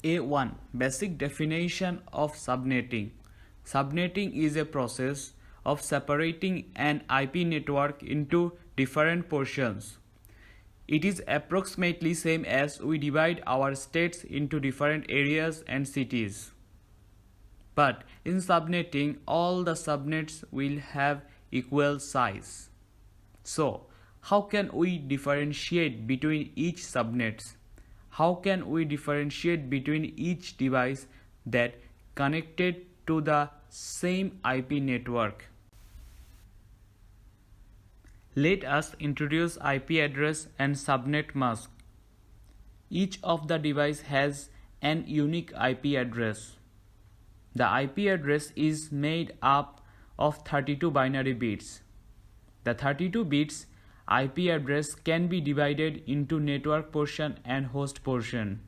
A1. Basic definition of subnetting. Subnetting is a process of separating an IP network into different portions. It is approximately same as we divide our states into different areas and cities. But in subnetting, all the subnets will have equal size. So, how can we differentiate between each subnets? How can we differentiate between each device that connected to the same IP network? Let us introduce IP address and subnet mask. Each of the device has an unique IP address. The IP address is made up of 32 binary bits. The 32 bits IP address can be divided into network portion and host portion.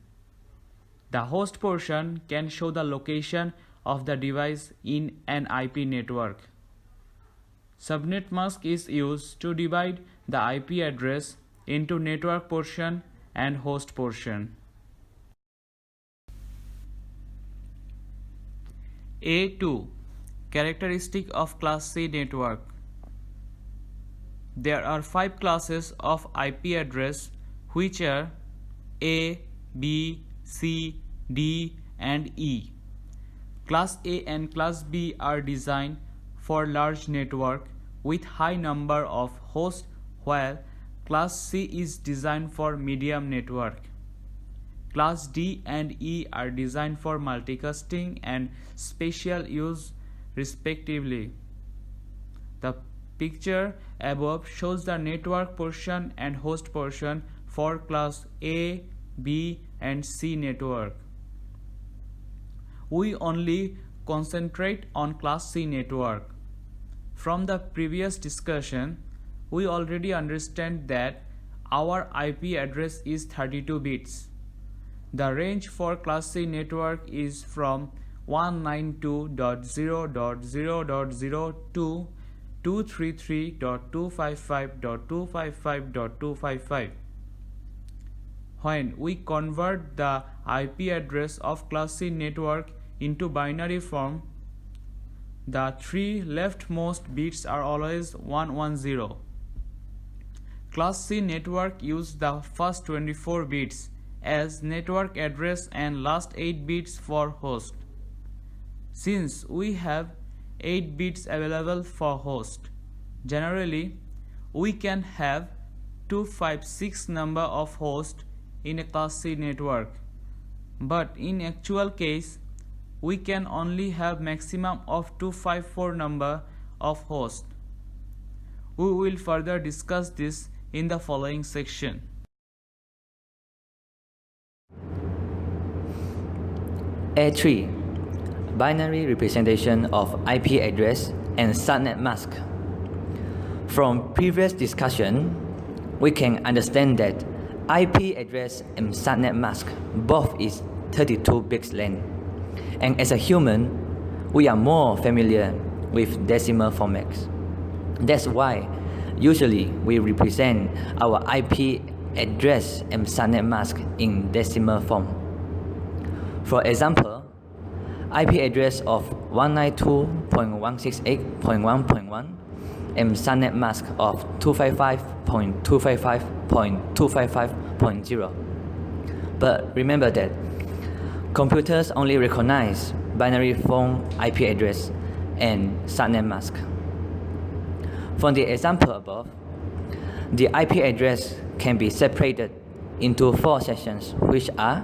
The host portion can show the location of the device in an IP network. Subnet mask is used to divide the IP address into network portion and host portion. A2. Characteristic of Class C network. There are 5 classes of IP address which are A, B, C, D and E. Class A and Class B are designed for large network with high number of hosts, while Class C is designed for medium network. Class D and E are designed for multicasting and special use respectively. The picture above shows the network portion and host portion for Class A, B and C network. We only concentrate on Class C network. From the previous discussion, we already understand that our IP address is 32 bits. The range for Class C network is from 192.0.0.0 to 233.255.255.255. When we convert the IP address of Class C network into binary form, the 3 leftmost bits are always 110. Class C network use the first 24 bits as network address and last 8 bits for host. Since we have 8 bits available for host, generally we can have 256 number of hosts in a Class C network, but in actual case we can only have maximum of 254 number of hosts. We will further discuss this in the following section. A3. Binary representation of IP address and subnet mask. From previous discussion, we can understand that IP address and subnet mask both is 32 bits length. And as a human, we are more familiar with decimal formats. That's why usually we represent our IP address and subnet mask in decimal form. For example, IP address of 192.168.1.1 and subnet mask of 255.255.255.0. But remember that computers only recognize binary form IP address and subnet mask. From the example above, the IP address can be separated into 4 sections, which are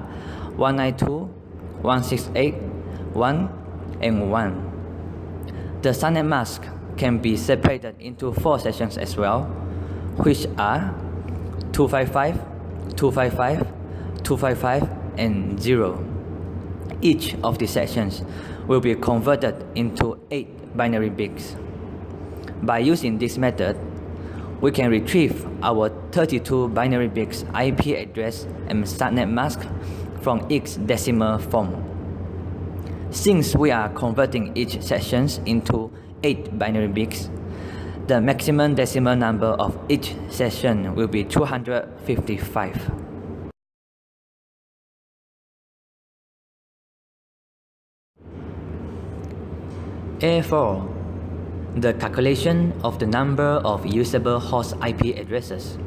192.168.1 and 1. The subnet mask can be separated into 4 sections as well, which are 255, 255, 255 and 0. Each of the sections will be converted into 8 binary bits. By using this method, we can retrieve our 32 binary bits IP address and subnet mask from each decimal form. Since we are converting each section into 8 binary bits, the maximum decimal number of each section will be 255. A4. The calculation of the number of usable host IP addresses.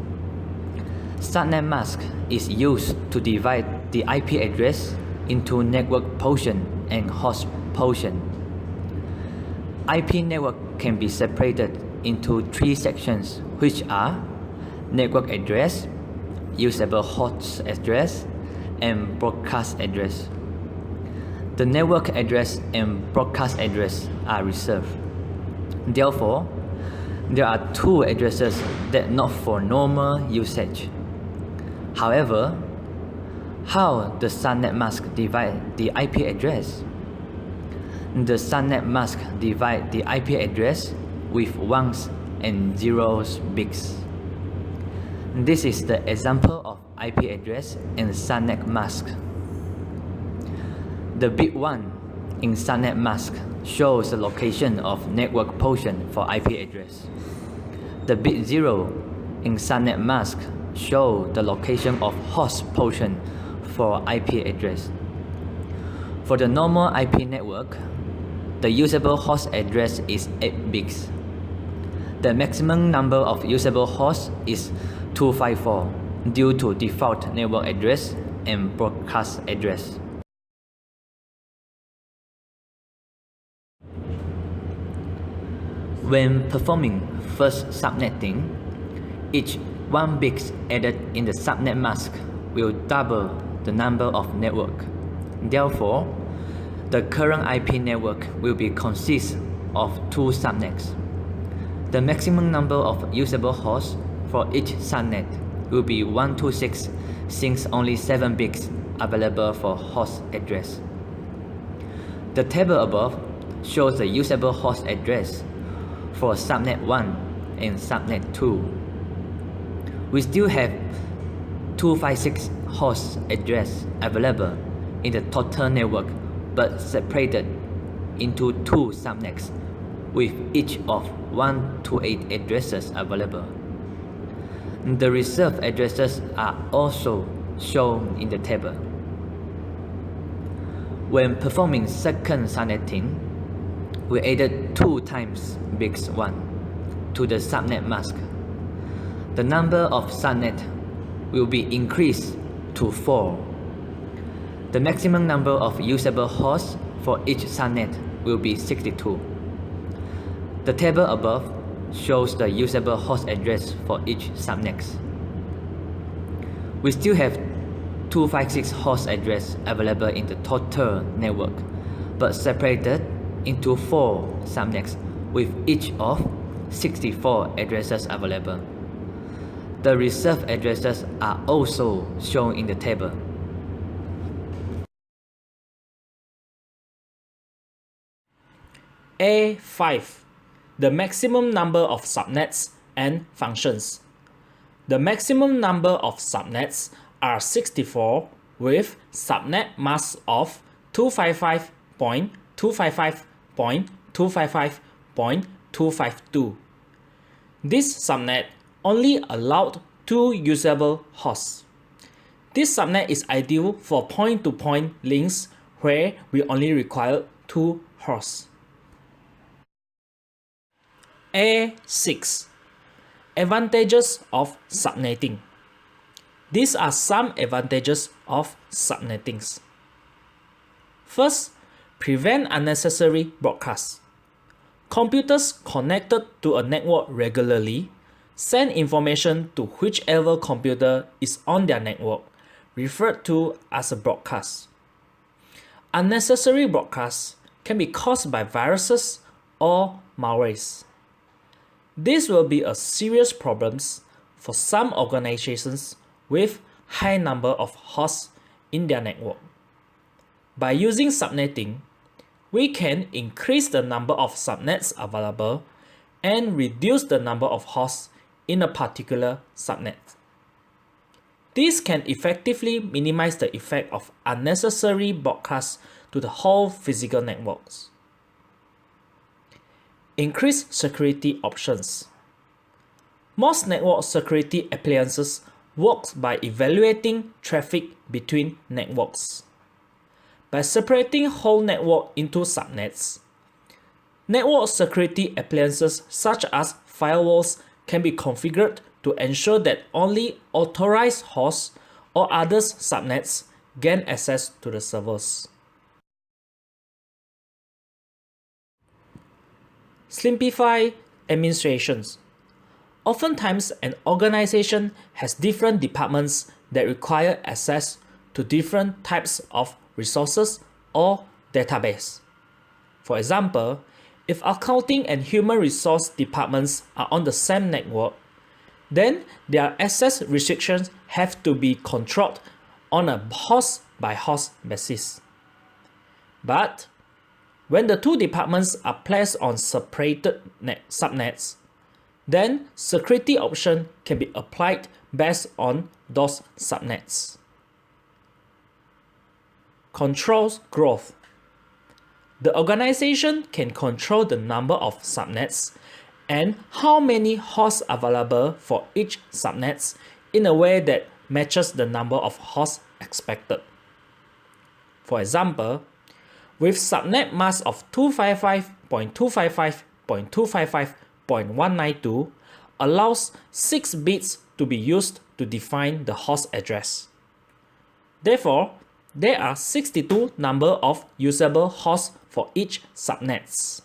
Subnet mask is used to divide the IP address into network portion and host portion. IP network can be separated into three sections, which are network address, usable host address, and broadcast address. The network address and broadcast address are reserved. Therefore, there are two addresses that are not for normal usage. However, how the subnet mask divide the IP address? The subnet mask divide the IP address with ones and zeros bits. This is the example of IP address in subnet mask. The bit 1 in subnet mask shows the location of network portion for IP address. The bit 0 in subnet mask shows the location of host portion for IP address. For the normal IP network, the usable host address is 8 bits. The maximum number of usable hosts is 254 due to default network address and broadcast address. When performing first subnetting, each 1 bit added in the subnet mask will double the number of network. Therefore, the current IP network will be consist of 2 subnets. The maximum number of usable hosts for each subnet will be 126 since only 7 bits available for host address. The table above shows the usable host address for subnet 1 and subnet 2. We still have 256 host address available in the total network, but separated into 2 subnets with each of 1 to 8 addresses available. The reserved addresses are also shown in the table. When performing second subnetting, we added 2 times bit 1 to the subnet mask. The number of subnets will be increased to 4. The maximum number of usable hosts for each subnet will be 62. The table above shows the usable host address for each subnet. We still have 256 host address available in the total network, but separated into 4 subnets with each of 64 addresses available. The reserved addresses are also shown in the table. A5. The maximum number of subnets and functions. The maximum number of subnets are 64 with subnet mask of 255.255.255.252. This subnet only allowed 2 usable hosts. This subnet is ideal for point-to-point links where we only require 2 hosts. A6. Advantages of subnetting. These are some advantages of subnettings. First, prevent unnecessary broadcasts. Computers connected to a network regularly send information to whichever computer is on their network, referred to as a broadcast. Unnecessary broadcasts can be caused by viruses or malwares. This will be a serious problem for some organizations with high number of hosts in their network. By using subnetting, we can increase the number of subnets available and reduce the number of hosts in a particular subnet. This can effectively minimize the effect of unnecessary broadcasts to the whole physical networks. Increase security options. Most network security appliances work by evaluating traffic between networks. By separating whole network into subnets, Network security appliances such as firewalls can be configured to ensure that only authorized hosts or others subnets gain access to the servers. Simplify administrations. Oftentimes, an organization has different departments that require access to different types of resources or database. For example, if accounting and human resource departments are on the same network, then their access restrictions have to be controlled on a host-by-host basis. But when the two departments are placed on separated subnets, then security options can be applied based on those subnets. Controls growth. The organization can control the number of subnets and how many hosts available for each subnet in a way that matches the number of hosts expected. For example, with subnet mask of 255.255.255.192 allows 6 bits to be used to define the host address. Therefore, there are 62 number of usable hosts for each subnets.